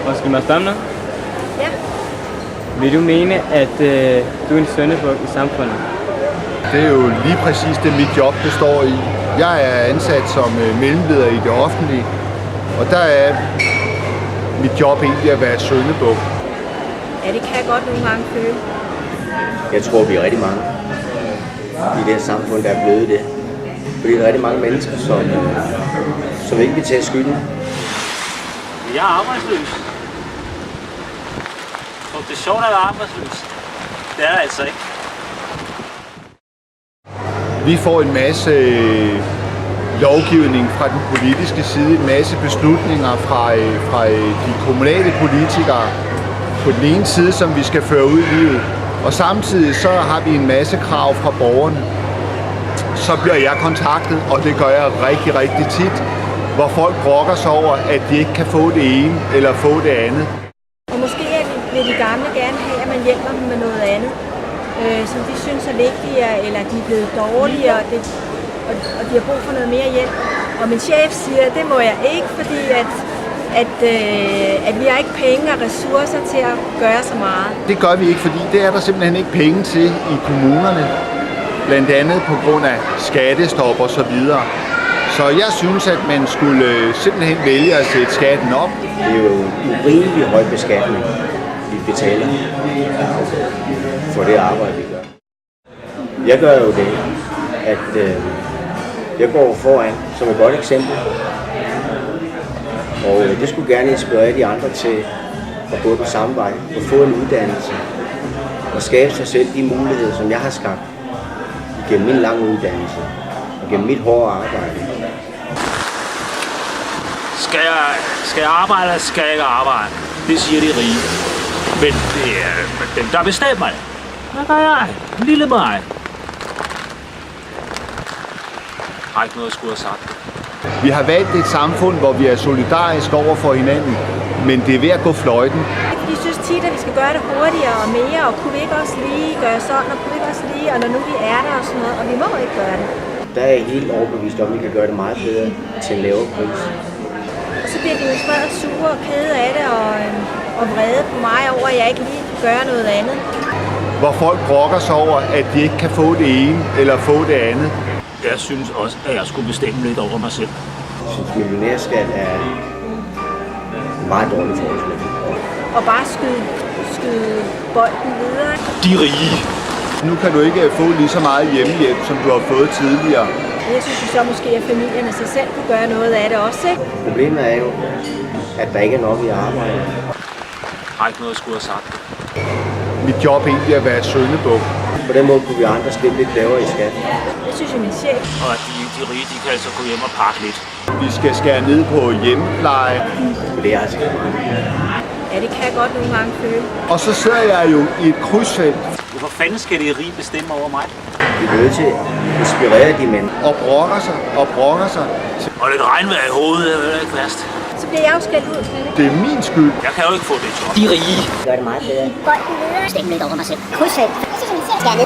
Måske mig spørge noget? Ja. Vil du mene, at du er en syndebuk i samfundet? Det er jo lige præcis det, mit job består i. Jeg er ansat som mellemleder i det offentlige, og der er mit job egentlig at være syndebuk. Ja, det kan jeg godt nogle gange føle. Jeg tror, vi er rigtig mange i det her samfund, der er blevet det. Fordi der er rigtig mange mennesker, som ikke vil tage skylden. Jeg er arbejdsløs. Og det er sjovt at være arbejdsløs. Det er det altså ikke. Vi får en masse lovgivning fra den politiske side, en masse beslutninger fra de kommunale politikere på den ene side, som vi skal føre ud i livet. Og samtidig så har vi en masse krav fra borgerne. Så bliver jeg kontaktet, og det gør jeg rigtig, rigtig tit, hvor folk brokker sig over, at de ikke kan få det ene eller få det andet. Og måske vil de gamle gerne have, at man hjælper dem med noget andet, som de synes er vigtigere, eller de er blevet dårligere, og de har brug for noget mere hjælp. Og min chef siger, at det må jeg ikke, fordi at vi har ikke penge og ressourcer til at gøre så meget. Det gør vi ikke, fordi det er der simpelthen ikke penge til i kommunerne. Blandt andet på grund af skattestop og så videre. Så jeg synes, at man skulle simpelthen vælge at sætte skatten op. Det er jo en urimelig høj beskatning, vi betaler for det arbejde, vi gør. Jeg gør jo det, at jeg går foran som et godt eksempel. Og det skulle gerne inspirere de andre til at gå på samme vej og få en uddannelse og skabe sig selv de muligheder, som jeg har skabt gennem min lange uddannelse og gennem mit hårde arbejde. Skal jeg arbejde, eller skal jeg ikke arbejde? Det siger de rige. Men det er dem, der bestemmer det. Hvad gør jeg? Lille mig. Jeg har ikke noget at skulle have sagt. Vi har valgt et samfund, hvor vi er solidariske over for hinanden, men det er ved at gå fløjten. De synes tit, at vi skal gøre det hurtigere og mere, og kunne vi ikke også lige gøre sådan, og kunne vi ikke også lige, og når nu vi er der og sådan noget, og vi må ikke gøre det. Der er jeg helt overbevist om, at vi kan gøre det meget bedre til en lavere pris. Og så bliver de jo smadret sure og kede af det, og vrede på mig over, at jeg ikke lige kan gøre noget andet. Hvor folk brokker sig over, at de ikke kan få det ene eller få det andet. Jeg synes også, at jeg skulle bestemme lidt over mig selv. Jeg synes, millionærskat er en meget dårlig forslag. Og bare skyde bolden videre. De rige. Nu kan du ikke få lige så meget hjemmehjælp, som du har fået tidligere. Jeg synes jo så måske, at familierne sig selv kunne gøre noget af det også, ikke? Problemet er jo, at der ikke er nok i arbejde. Jeg har ikke noget at skulle have sagt. Mit job er egentlig at være syndebuk. På den måde kunne vi andre slippe lidt lavere i skat. Det synes jeg, min chef. Og at de rige, de kan altså gå hjem og pakke lidt. Vi skal skære ned på hjemmepleje. Men det er altså ikke meget. Ja, det kan jeg godt nogle gange føle. Og så sidder jeg jo i et krydsfelt. Hvorfor fanden skal de rige bestemme over mig? Vi er nødt til at inspirere de mænd. Og brokker sig. Og lidt regnvejr i hovedet er vel ikke værst. Så bliver jeg jo skældt ud. Det er min skyld. Jeg kan jo ikke få det job. De rige. Gør det meget bedre. Stem lidt over mig selv. Krydsfelt. Skal jeg ned?